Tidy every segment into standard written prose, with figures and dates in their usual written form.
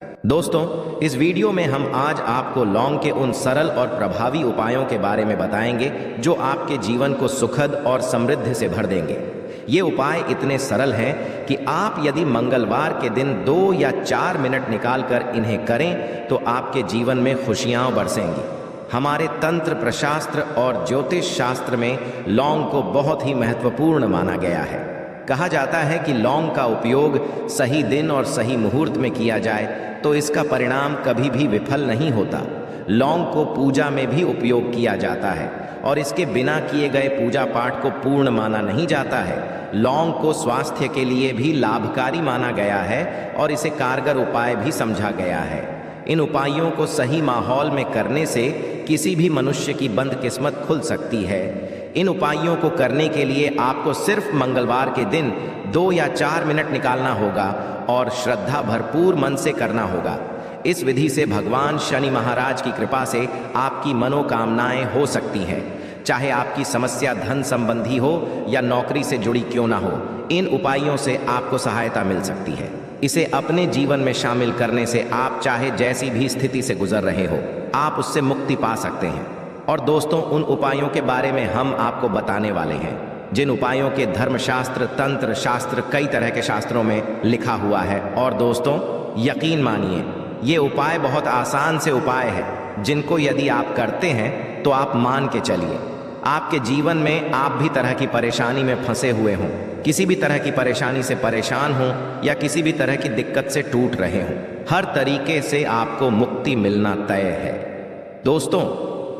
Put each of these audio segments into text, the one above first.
दोस्तों, इस वीडियो में हम आज आपको लौंग के उन सरल और प्रभावी उपायों के बारे में बताएंगे जो आपके जीवन को सुखद और समृद्ध से भर देंगे। ये उपाय इतने सरल हैं कि आप यदि मंगलवार के दिन 2 या 4 मिनट निकालकर इन्हें करें तो आपके जीवन में खुशियां बरसेंगी। हमारे तंत्र प्रशास्त्र और ज्योतिष शास्त्र में लौंग को बहुत ही महत्वपूर्ण माना गया है। कहा जाता है कि लौंग का उपयोग सही दिन और सही मुहूर्त में किया जाए तो इसका परिणाम कभी भी विफल नहीं होता। लौंग को पूजा में भी उपयोग किया जाता है और इसके बिना किए गए पूजा पाठ को पूर्ण माना नहीं जाता है। लौंग को स्वास्थ्य के लिए भी लाभकारी माना गया है और इसे कारगर उपाय भी समझा गया है। इन उपायों को सही माहौल में करने से किसी भी मनुष्य की बंद किस्मत खुल सकती है। इन उपायों को करने के लिए आपको सिर्फ मंगलवार के दिन 2 या 4 मिनट निकालना होगा और श्रद्धा भरपूर मन से करना होगा। इस विधि से भगवान शनि महाराज की कृपा से आपकी मनोकामनाएं हो सकती हैं। चाहे आपकी समस्या धन संबंधी हो या नौकरी से जुड़ी क्यों ना हो, इन उपायों से आपको सहायता मिल सकती है। इसे अपने जीवन में शामिल करने से आप चाहे जैसी भी स्थिति से गुजर रहे हो, आप उससे मुक्ति पा सकते हैं। और दोस्तों, उन उपायों के बारे में हम आपको बताने वाले हैं जिन उपायों के धर्मशास्त्र, तंत्र शास्त्र, कई तरह के शास्त्रों में लिखा हुआ है। और दोस्तों, यकीन मानिए, ये उपाय बहुत आसान से उपाय है जिनको यदि आप करते हैं तो आप मान के चलिए, आपके जीवन में आप भी तरह की परेशानी में फंसे हुए हों, किसी भी तरह की परेशानी से परेशान हों या किसी भी तरह की दिक्कत से टूट रहे हों, हर तरीके से आपको मुक्ति मिलना तय है। दोस्तों,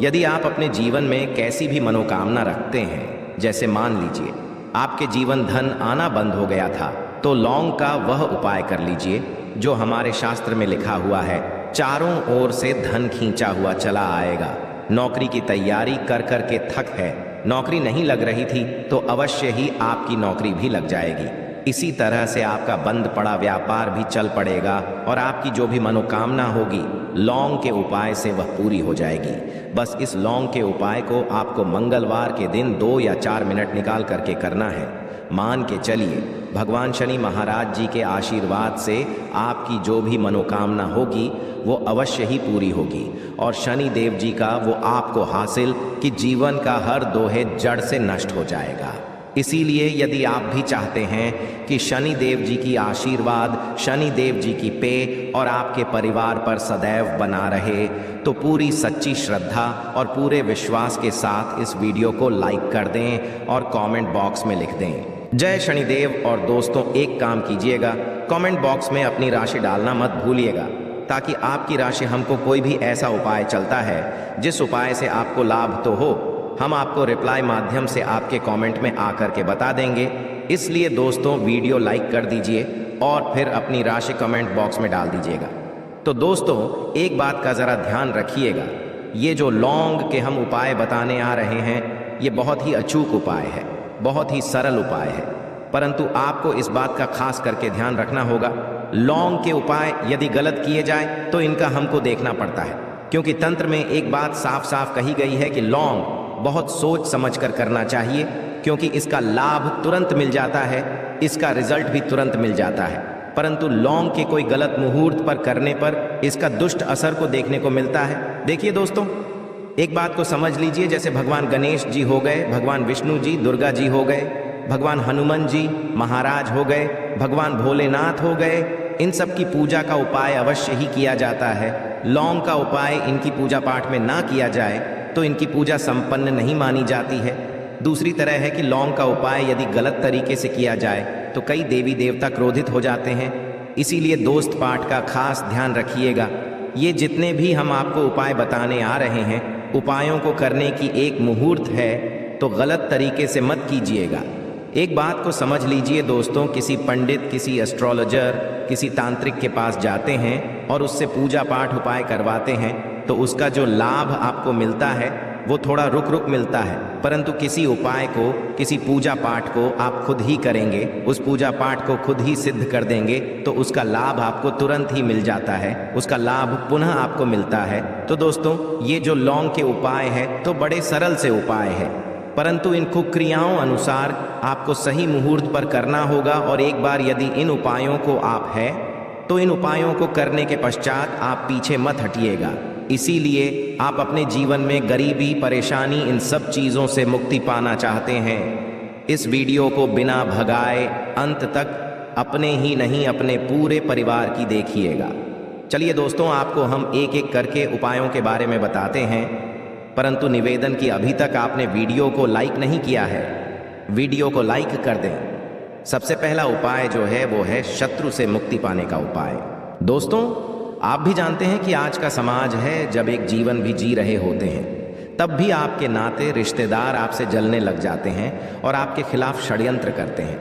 यदि आप अपने जीवन में कैसी भी मनोकामना रखते हैं, जैसे मान लीजिए आपके जीवन धन आना बंद हो गया था, तो लौंग का वह उपाय कर लीजिए जो हमारे शास्त्र में लिखा हुआ है। चारों ओर से धन खींचा हुआ चला आएगा। नौकरी की तैयारी कर कर के थक है, नौकरी नहीं लग रही थी तो अवश्य ही आपकी नौकरी भी लग जाएगी। इसी तरह से आपका बंद पड़ा व्यापार भी चल पड़ेगा और आपकी जो भी मनोकामना होगी लौंग के उपाय से वह पूरी हो जाएगी। बस इस लौंग के उपाय को आपको मंगलवार के दिन 2 या 4 मिनट निकाल करके करना है। मान के चलिए, भगवान शनि महाराज जी के आशीर्वाद से आपकी जो भी मनोकामना होगी वो अवश्य ही पूरी होगी और शनि देव जी का वो आपको हासिल कि जीवन का हर दोहे जड़ से नष्ट हो जाएगा। इसीलिए यदि आप भी चाहते हैं कि शनि देव जी की आशीर्वाद, शनि देव जी की पे और आपके परिवार पर सदैव बना रहे, तो पूरी सच्ची श्रद्धा और पूरे विश्वास के साथ इस वीडियो को लाइक कर दें और कमेंट बॉक्स में लिख दें जय शनिदेव। और दोस्तों, एक काम कीजिएगा, कमेंट बॉक्स में अपनी राशि डालना मत भूलिएगा, ताकि आपकी राशि हमको कोई भी ऐसा उपाय चलता है जिस उपाय से आपको लाभ तो हो, हम आपको रिप्लाई माध्यम से आपके कमेंट में आकर के बता देंगे। इसलिए दोस्तों, वीडियो लाइक कर दीजिए और फिर अपनी राशि कमेंट बॉक्स में डाल दीजिएगा। तो दोस्तों, एक बात का ज़रा ध्यान रखिएगा, ये जो लौंग के हम उपाय बताने आ रहे हैं ये बहुत ही अचूक उपाय है, बहुत ही सरल उपाय है, परंतु आपको इस बात का खास करके ध्यान रखना होगा। लौंग के उपाय यदि गलत किए जाए तो इनका हमको देखना पड़ता है, क्योंकि तंत्र में एक बात साफ साफ कही गई है कि लौंग बहुत सोच समझ कर करना चाहिए, क्योंकि इसका लाभ तुरंत मिल जाता है, इसका रिजल्ट भी तुरंत मिल जाता है। परंतु लौंग के कोई गलत मुहूर्त पर करने पर इसका दुष्ट असर को देखने को मिलता है। देखिए दोस्तों, एक बात को समझ लीजिए, जैसे भगवान गणेश जी हो गए, भगवान विष्णु जी, दुर्गा जी हो गए, भगवान हनुमान जी महाराज हो गए, भगवान भोलेनाथ हो गए, इन सब की पूजा का उपाय अवश्य ही किया जाता है। लौंग का उपाय इनकी पूजा पाठ में ना किया जाए तो इनकी पूजा संपन्न नहीं मानी जाती है। दूसरी तरह है कि लौंग का उपाय यदि गलत तरीके से किया जाए तो कई देवी देवता क्रोधित हो जाते हैं। इसीलिए दोस्त पाठ का खास ध्यान रखिएगा। ये जितने भी हम आपको उपाय बताने आ रहे हैं, उपायों को करने की एक मुहूर्त है, तो गलत तरीके से मत कीजिएगा। एक बात को समझ लीजिए दोस्तों, किसी पंडित, किसी एस्ट्रोलॉजर, किसी तांत्रिक के पास जाते हैं और उससे पूजा पाठ उपाय करवाते हैं तो उसका जो लाभ आपको मिलता है वो थोड़ा रुक रुक मिलता है, परंतु किसी उपाय को, किसी पूजा पाठ को आप खुद ही करेंगे, उस पूजा पाठ को खुद ही सिद्ध कर देंगे तो उसका लाभ आपको तुरंत ही मिल जाता है, उसका लाभ पुनः आपको मिलता है। तो दोस्तों, ये जो लौंग के उपाय है तो बड़े सरल से उपाय है, परंतु इन कुक्रियाओं अनुसार आपको सही मुहूर्त पर करना होगा। और एक बार यदि इन उपायों को आप तो इन उपायों को करने के पश्चात आप पीछे मत हटिएगा। इसीलिए आप अपने जीवन में गरीबी, परेशानी, इन सब चीज़ों से मुक्ति पाना चाहते हैं। इस वीडियो को बिना भगाए अंत तक अपने ही नहीं अपने पूरे परिवार की देखिएगा। चलिए दोस्तों, आपको हम एक एक करके उपायों के बारे में बताते हैं, परंतु निवेदन कि अभी तक आपने वीडियो को लाइक नहीं किया है, वीडियो को लाइक कर दें। सबसे पहला उपाय जो है वो है शत्रु से मुक्ति पाने का उपाय। दोस्तों, आप भी जानते हैं कि आज का समाज है, जब एक जीवन भी जी रहे होते हैं तब भी आपके नाते रिश्तेदार आपसे जलने लग जाते हैं और आपके खिलाफ षड्यंत्र करते हैं।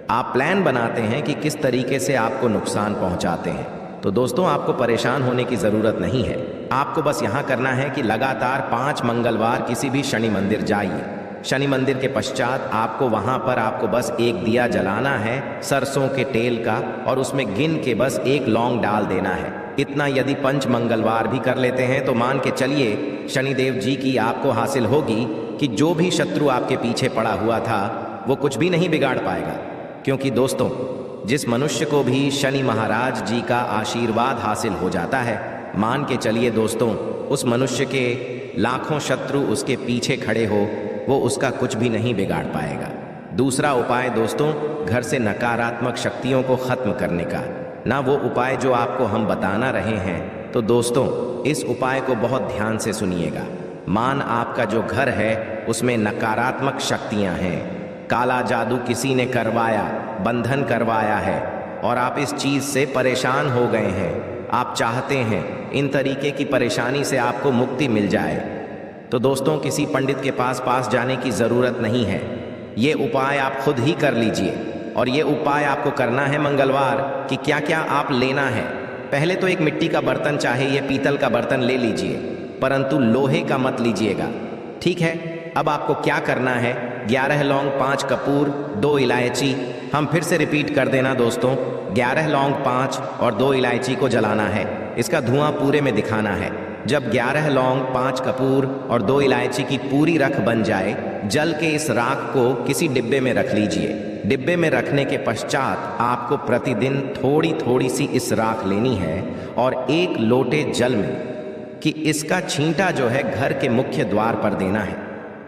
आप प्लान बनाते हैं कि किस तरीके से आपको नुकसान पहुंचाते हैं। तो दोस्तों, आपको परेशान होने की ज़रूरत नहीं है। आपको बस यहाँ करना है कि लगातार 5 मंगलवार किसी भी शनि मंदिर जाइए। शनि मंदिर के पश्चात आपको वहाँ पर बस एक दिया जलाना है सरसों के तेल का, और उसमें गिन के बस 1 लौंग डाल देना है। इतना यदि 5 मंगलवार भी कर लेते हैं तो मान के चलिए शनिदेव जी की आपको हासिल होगी कि जो भी शत्रु आपके पीछे पड़ा हुआ था वो कुछ भी नहीं बिगाड़ पाएगा। क्योंकि दोस्तों, जिस मनुष्य को भी शनि महाराज जी का आशीर्वाद हासिल हो जाता है, मान के चलिए दोस्तों, उस मनुष्य के लाखों शत्रु उसके पीछे खड़े हो, वो उसका कुछ भी नहीं बिगाड़ पाएगा। दूसरा उपाय दोस्तों, घर से नकारात्मक शक्तियों को खत्म करने का। ना वो उपाय जो आपको हम बताना रहे हैं, तो दोस्तों इस उपाय को बहुत ध्यान से सुनिएगा। मान आपका जो घर है उसमें नकारात्मक शक्तियां हैं, काला जादू किसी ने करवाया, बंधन करवाया है और आप इस चीज़ से परेशान हो गए हैं। आप चाहते हैं इन तरीके की परेशानी से आपको मुक्ति मिल जाए, तो दोस्तों किसी पंडित के पास जाने की ज़रूरत नहीं है। ये उपाय आप खुद ही कर लीजिए। और ये उपाय आपको करना है मंगलवार कि क्या क्या आप लेना है। पहले तो एक मिट्टी का बर्तन, चाहे ये पीतल का बर्तन ले लीजिए, परंतु लोहे का मत लीजिएगा, ठीक है। अब आपको क्या करना है, 11 लौंग, 5 कपूर, 2 इलायची। हम फिर से रिपीट कर देना दोस्तों, 11 लौंग, 5 और 2 इलायची को जलाना है। इसका धुआं पूरे में दिखाना है। जब 11 लौंग, 5 कपूर और 2 इलायची की पूरी रख बन जाए, जल के इस राख को किसी डिब्बे में रख लीजिए। डिब्बे में रखने के पश्चात आपको प्रतिदिन थोड़ी थोड़ी सी इस राख लेनी है और 1 लोटे जल में कि इसका छींटा जो है घर के मुख्य द्वार पर देना है।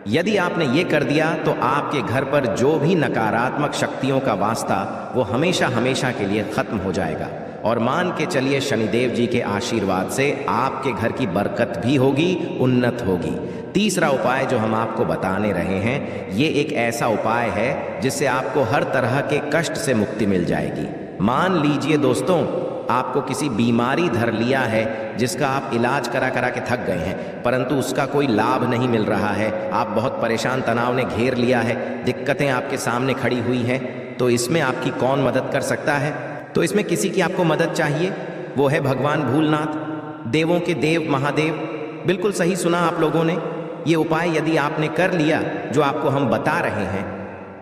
यदि आपने ये कर दिया तो आपके घर पर जो भी नकारात्मक शक्तियों का वास्ता वो हमेशा हमेशा के लिए खत्म हो जाएगा। और मान के चलिए शनिदेव जी के आशीर्वाद से आपके घर की बरकत भी होगी, उन्नत होगी। तीसरा उपाय जो हम आपको बताने रहे हैं, ये एक ऐसा उपाय है जिससे आपको हर तरह के कष्ट से मुक्ति मिल जाएगी। मान लीजिए दोस्तों, आपको किसी बीमारी धर लिया है जिसका आप इलाज करा करा के थक गए हैं, परंतु उसका कोई लाभ नहीं मिल रहा है। आप बहुत परेशान, तनाव ने घेर लिया है, दिक्कतें आपके सामने खड़ी हुई हैं। तो इसमें आपकी कौन मदद कर सकता है? तो इसमें किसी की आपको मदद चाहिए, वो है भगवान भूलनाथ, देवों के देव महादेव। बिल्कुल सही सुना आप लोगों ने। ये उपाय यदि आपने कर लिया जो आपको हम बता रहे हैं,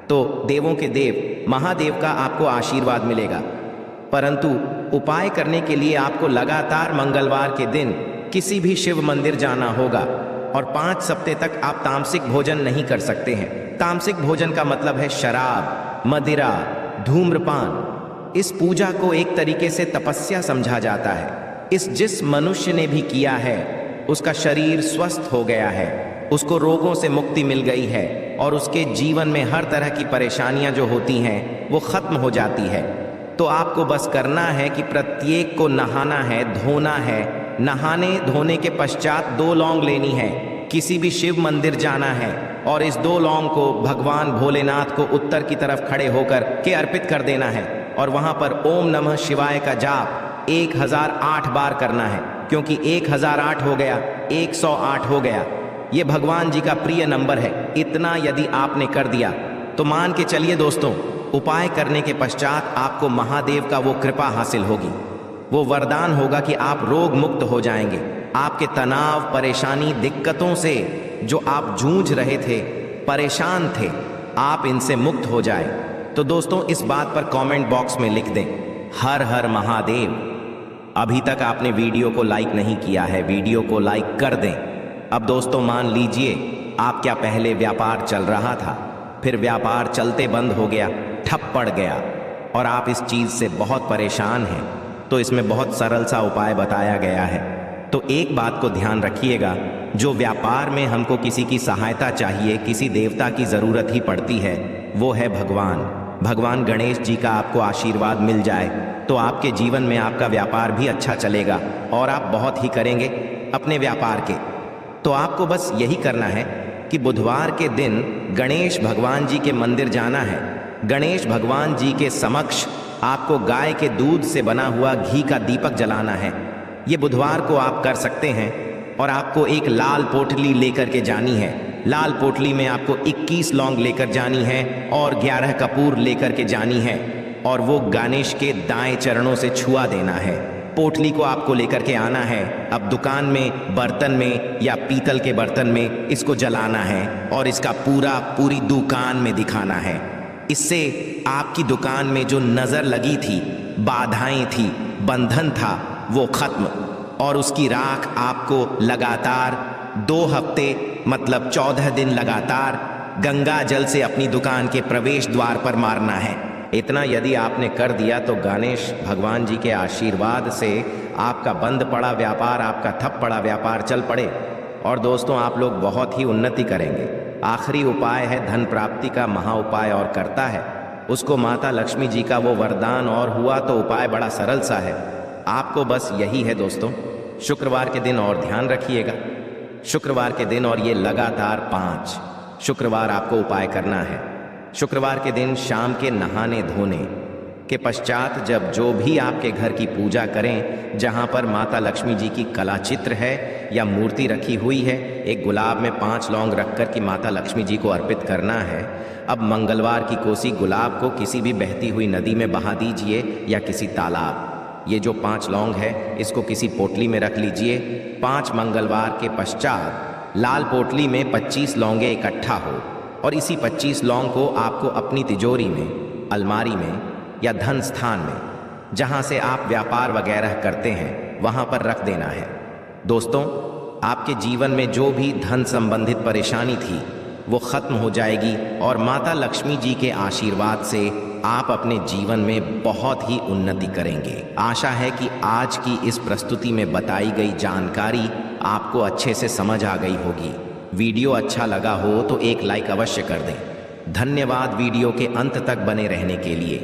तो देवों के देव महादेव का आपको आशीर्वाद मिलेगा। परंतु उपाय करने के लिए आपको लगातार मंगलवार के दिन किसी भी शिव मंदिर जाना होगा और 5 सप्ताह तक आप तामसिक भोजन नहीं कर सकते हैं। तामसिक भोजन का मतलब है शराब, मदिरा, धूम्रपान। इस पूजा को एक तरीके से तपस्या समझा जाता है। जिस मनुष्य ने भी किया है उसका शरीर स्वस्थ हो गया है, उसको रोगों से मुक्ति मिल गई है और उसके जीवन में हर तरह की परेशानियां जो होती हैं वो खत्म हो जाती है। तो आपको बस करना है कि प्रत्येक को नहाना है, धोना है। नहाने धोने के पश्चात 2 लौंग लेनी है, किसी भी शिव मंदिर जाना है और इस 2 लौंग को भगवान भोलेनाथ को उत्तर की तरफ खड़े होकर के अर्पित कर देना है और वहां पर ओम नमः शिवाय का जाप 1008 बार करना है। क्योंकि 1008 हो गया, 108 हो गया, ये भगवान जी का प्रिय नंबर है। इतना यदि आपने कर दिया तो मान के चलिए दोस्तों, उपाय करने के पश्चात आपको महादेव का वो कृपा हासिल होगी, वो वरदान होगा कि आप रोग मुक्त हो जाएंगे। आपके तनाव, परेशानी, दिक्कतों से जो आप जूझ रहे थे, परेशान थे, आप इनसे मुक्त हो जाए। तो दोस्तों इस बात पर कमेंट बॉक्स में लिख दें, हर हर महादेव। अभी तक आपने वीडियो को लाइक नहीं किया है, वीडियो को लाइक कर दें। अब दोस्तों मान लीजिए आप क्या पहले व्यापार चल रहा था, फिर व्यापार चलते बंद हो गया, ठप पड़ गया और आप इस चीज़ से बहुत परेशान हैं। तो इसमें बहुत सरल सा उपाय बताया गया है। तो एक बात को ध्यान रखिएगा, जो व्यापार में हमको किसी की सहायता चाहिए, किसी देवता की ज़रूरत ही पड़ती है, वो है भगवान गणेश जी का आपको आशीर्वाद मिल जाए तो आपके जीवन में आपका व्यापार भी अच्छा चलेगा और आप बहुत ही करेंगे अपने व्यापार के। तो आपको बस यही करना है कि बुधवार के दिन गणेश भगवान जी के मंदिर जाना है। गणेश भगवान जी के समक्ष आपको गाय के दूध से बना हुआ घी का दीपक जलाना है। ये बुधवार को आप कर सकते हैं। और आपको एक लाल पोटली लेकर के जानी है। लाल पोटली में आपको 21 लौंग लेकर जानी है और 11 कपूर लेकर के जानी है और वो गणेश के दाएं चरणों से छुआ देना है। पोटली को आपको लेकर के आना है। अब दुकान में, बर्तन में या पीतल के बर्तन में इसको जलाना है और इसका पूरी दुकान में दिखाना है। इससे आपकी दुकान में जो नज़र लगी थी, बाधाएं थी, बंधन था, वो खत्म और उसकी राख आपको लगातार 2 हफ्ते मतलब 14 दिन लगातार गंगा जल से अपनी दुकान के प्रवेश द्वार पर मारना है। इतना यदि आपने कर दिया तो गणेश भगवान जी के आशीर्वाद से आपका बंद पड़ा व्यापार, आपका ठप पड़ा व्यापार चल पड़े और दोस्तों आप लोग बहुत ही उन्नति करेंगे। आखिरी उपाय है धन प्राप्ति का महा उपाय और करता है उसको माता लक्ष्मी जी का वो वरदान और हुआ तो उपाय बड़ा सरल सा है। आपको बस यही है दोस्तों, शुक्रवार के दिन और ध्यान रखिएगा, शुक्रवार के दिन और ये लगातार 5 शुक्रवार आपको उपाय करना है। शुक्रवार के दिन शाम के नहाने धोने के पश्चात जब जो भी आपके घर की पूजा करें, जहां पर माता लक्ष्मी जी की कला चित्र है या मूर्ति रखी हुई है, एक गुलाब में 5 लौंग रखकर कि माता लक्ष्मी जी को अर्पित करना है। अब मंगलवार की कोसी गुलाब को किसी भी बहती हुई नदी में बहा दीजिए या किसी तालाब। ये जो 5 लौंग है इसको किसी पोटली में रख लीजिए। 5 मंगलवार के पश्चात लाल पोटली में 25 लौंगे इकट्ठा हो और इसी 25 लौंग को आपको अपनी तिजोरी में, अलमारी में या धन स्थान में जहां से आप व्यापार वगैरह करते हैं वहां पर रख देना है। दोस्तों आपके जीवन में जो भी धन संबंधित परेशानी थी वो खत्म हो जाएगी और माता लक्ष्मी जी के आशीर्वाद से आप अपने जीवन में बहुत ही उन्नति करेंगे। आशा है कि आज की इस प्रस्तुति में बताई गई जानकारी आपको अच्छे से समझ आ गई होगी। वीडियो अच्छा लगा हो तो एक लाइक अवश्य कर दें। धन्यवाद वीडियो के अंत तक बने रहने के लिए।